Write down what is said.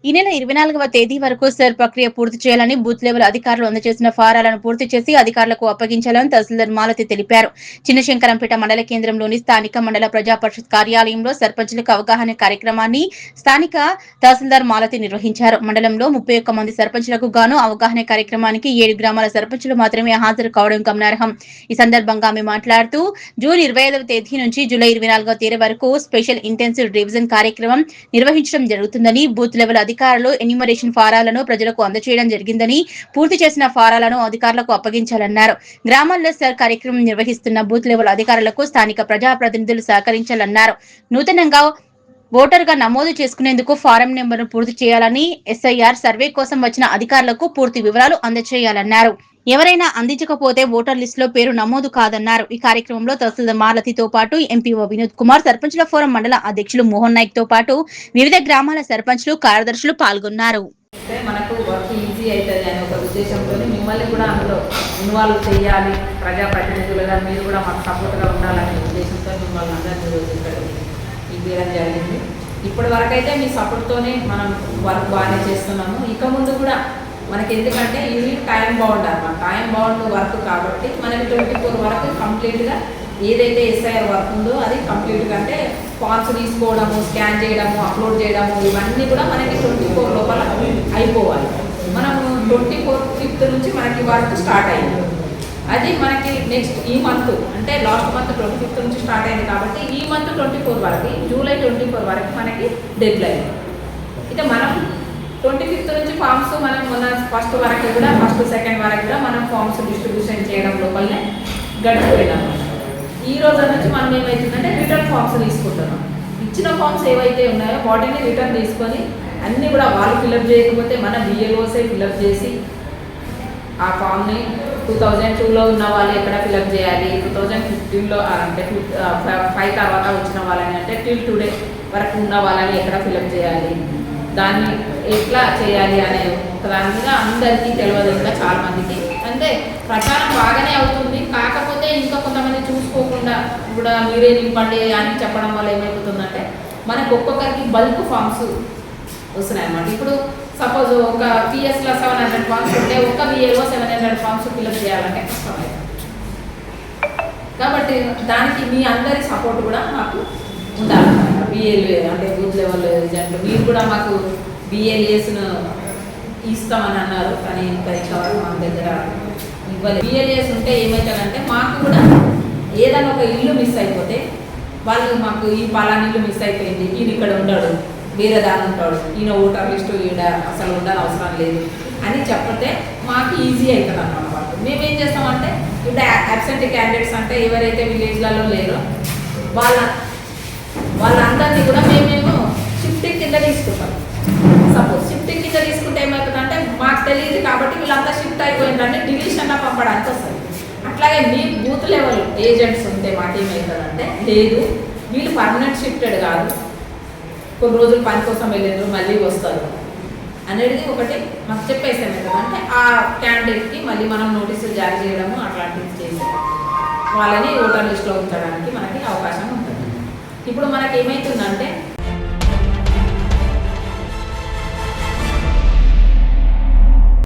ఈ నెల 24వ తేదీ వరకు సర్ ప్రక్రియ పూర్తి చేయాలని బూత్ లెవెల్ అధికారులు అందజేసిన ఫారాలను పూర్తి చేసి అధికారులకు అప్పగించాలని తహసీల్దార్ మాలతి తెలిపారు. చిన్నశంకరంపేట మండల కేంద్రంలోని స్థానిక మండల ప్రజా పరిషత్ కార్యాలయంలో సర్పంచులకు అవగాహన కార్యక్రమాన్ని స్థానిక తహసీల్దార్ మాలతి నిర్వహించారు. మండలంలో 31 మంది సర్పంచులకు గాను అవగాహన కార్యక్రమానికి 7 గ్రామాల సర్పంచులు మాత్రమే హాజరు కావడం గమనార్హం. ఈ సందర్భంగా ఆమె మాట్లాడుతూ జూన్ 25వ తేదీ నుంచి జూలై 24వ తేదీ వరకు స్పెషల్ ఇంటెన్సివ్ రివిజన్ కార్యక్రమం నిర్వహించడం జరుగుతుందని, బూత్ లెవెల్ అధికారులు ఎన్యూమరేషన్ ఫారాలను ప్రజలకు అందజేయడం జరిగిందని, పూర్తి చేసిన ఫారాలను అధికారులకు అప్పగించాలన్నారు. గ్రామాల్లో సర్ కార్యక్రమం నిర్వహిస్తున్న బూత్ లెవెల్ అధికారులకు స్థానిక ప్రజాప్రతినిధులు సహకరించాలన్నారు. నూతనంగా ఓటర్గా నమోదు చేసుకునేందుకు ఫారం నెంబర్ను పూర్తి చేయాలని, ఎస్ఐఆర్ సర్వే కోసం వచ్చిన అధికారులకు పూర్తి వివరాలు అందజేయాలన్నారు. ఎవరైనా అందించకపోతే ఓటర్ లిస్టులో పేరు నమోదు కాదన్నారు. ఈ కార్యక్రమంలో తహసీల్దార్ మాలతితో పాటు ఎంపీఓ వినోద్ కుమార్, సర్పంచుల ఫోరం మండల అధ్యక్షులు మోహన్ నాయక్ తో పాటు వివిధ గ్రామాల సర్పంచులు, కార్యదర్శులు పాల్గొన్నారు. మనకు వర్క్ ఈజీ అవుతుంది అనే ఒక ఉద్దేశంతో మిమ్మల్ని కూడా అందులో ఇన్వాల్వ్ చేయాలి, ప్రజాప్రతినిధులుగా మీరు కూడా మాకు సపోర్ట్గా ఉండాలనే ఉద్దేశంతో మిమ్మల్ని అందరూ ఇవ్వడం జరిగింది. ఇప్పటి వరకు అయితే మీ సపోర్ట్తోనే మనం వర్క్ బాగానే చేస్తున్నాము. ఇక ముందు కూడా మనకి ఎందుకంటే ఇది టైం బౌండ్ అన్నమాట, టైం బౌండ్ వర్క్ కాబట్టి మనకి 24 వరకు కంప్లీట్గా ఏదైతే ఎస్ఐఆర్ వర్క్ ఉందో అది కంప్లీట్గా అంటే ఫార్మ్స్ తీసుకోవడము, స్కాన్ చేయడము, అప్లోడ్ చేయడము ఇవన్నీ కూడా మనకి 24 లోపల అయిపోవాలి. మనము 24th నుంచి మనకి వర్క్ స్టార్ట్ అయింది. అది మనకి నెక్స్ట్ ఈ మంత్ అంటే లాస్ట్ మంత్ 25th నుంచి స్టార్ట్ అయింది కాబట్టి ఈ మంత్ 24 వరకు, జూలై 24 వరకు మనకి డెడ్ లైన్. అయితే మనం 25th నుంచి ఫామ్స్ మనం మన ఫస్ట్ వరకు కూడా ఫస్ట్ సెకండ్ వరకు కూడా మనం ఫామ్స్ డిస్ట్రిబ్యూషన్ చేయడం లోపలనే గడిచిపోయినాం. ఈ రోజు నుంచి మనం ఏమవుతుందంటే రిటర్న్ ఫామ్స్ తీసుకుంటున్నాం. ఇచ్చిన ఫామ్స్ ఏవైతే ఉన్నాయో వాటిని రిటర్న్ తీసుకొని అన్నీ కూడా వాళ్ళు ఫిల్అప్ చేయకపోతే మన బిఎల్ఓసే ఫిల్అప్ చేసి ఆ ఫామ్ని 2002లో ఉన్న వాళ్ళు ఎక్కడ ఫిల్అప్ చేయాలి, 2015లో అంటే 5 తర్వాత వచ్చిన వాళ్ళని అంటే టిల్ టుడే వరకు ఉన్న వాళ్ళని ఎక్కడ ఫిల్అప్ చేయాలి, దాన్ని ఎట్లా చేయాలి అనే దాని మీద అందరికీ తెలియదు. ఇంకా చాలా మందికి అంటే ప్రచారం బాగానే అవుతుంది. కాకపోతే ఇంకా కొంతమంది చూసుకోకుండా కూడా మీరే నింపండి అని చెప్పడం వల్ల ఏమైపోతుందంటే మనకు ఒక్కొక్కరికి బల్క్ ఫామ్స్ వస్తున్నాయి అన్నమాట. ఇప్పుడు సపోజ్ ఒక పిఎస్లో 700 ఫామ్స్ ఉంటే ఒక బిఏలో 700 ఫామ్స్ ఫిల్అప్ చేయాలంటే కష్టమైంది. కాబట్టి దానికి మీ అందరి సపోర్ట్ కూడా మాకు ఉండాలన్నమాట. బిఏలు అంటే బూత్ లెవెల్ ఏజెంట్లు మీరు కూడా మాకు బిఎల్ఏస్ను ఇస్తామని అన్నారు, కానీ ఇంకా మన దగ్గర ఇవ్వలేదు. బిఎల్ఏస్ ఉంటే ఏమవుతుందంటే మాకు కూడా ఏదైనా ఒక ఇల్లు మిస్ అయిపోతే వాళ్ళు మాకు ఈ పలానా ఇల్లు మిస్ అయిపోయింది, ఈయన ఇక్కడ ఉండడు, వేరే దాని ఉంటాడు, ఈయన ఓటర్ లిస్టు ఈడ అసలు ఉండని అవసరం లేదు అని చెప్పతే మాకు ఈజీ అవుతుంది అన్నమాట. వాళ్ళు మేమేం చేస్తామంటే ఇప్పుడు అబ్సెంట్ క్యాండిడేట్స్ అంటే ఎవరైతే విలేజ్లలో లేరో వాళ్ళందరినీ కూడా మేము షిఫ్టింగ్ కింద తీసుకుంటాం. సపోజ్ షిఫ్టింగ్ కింద తీసుకుంటే ఏమవుతుందంటే మాకు తెలియదు కాబట్టి వీళ్ళంతా షిఫ్ట్ అయిపోయిందంటే డిలీషన్లో పంపడానికి వస్తుంది. అట్లాగే మీ బూత్ లెవెల్ ఏజెంట్స్ ఉంటే మాకేమవుతుందంటే లేదు వీళ్ళు పర్మనెంట్ షిఫ్టెడ్ కాదు, కొన్ని రోజులు పని కోసం వెళ్ళారు మళ్ళీ వస్తారు అనేది ఒకటి మాకు చెప్పేసాం అంటే ఆ క్యాండిడేట్కి మళ్ళీ మనం నోటీసులు జారీ చేయడము అట్లాంటివి చేసి వాళ్ళని ఓటర్ లిస్ట్లో ఉంచడానికి మనకి అవకాశం ఉంటుంది. ఇప్పుడు మనకి ఏమవుతుందంటే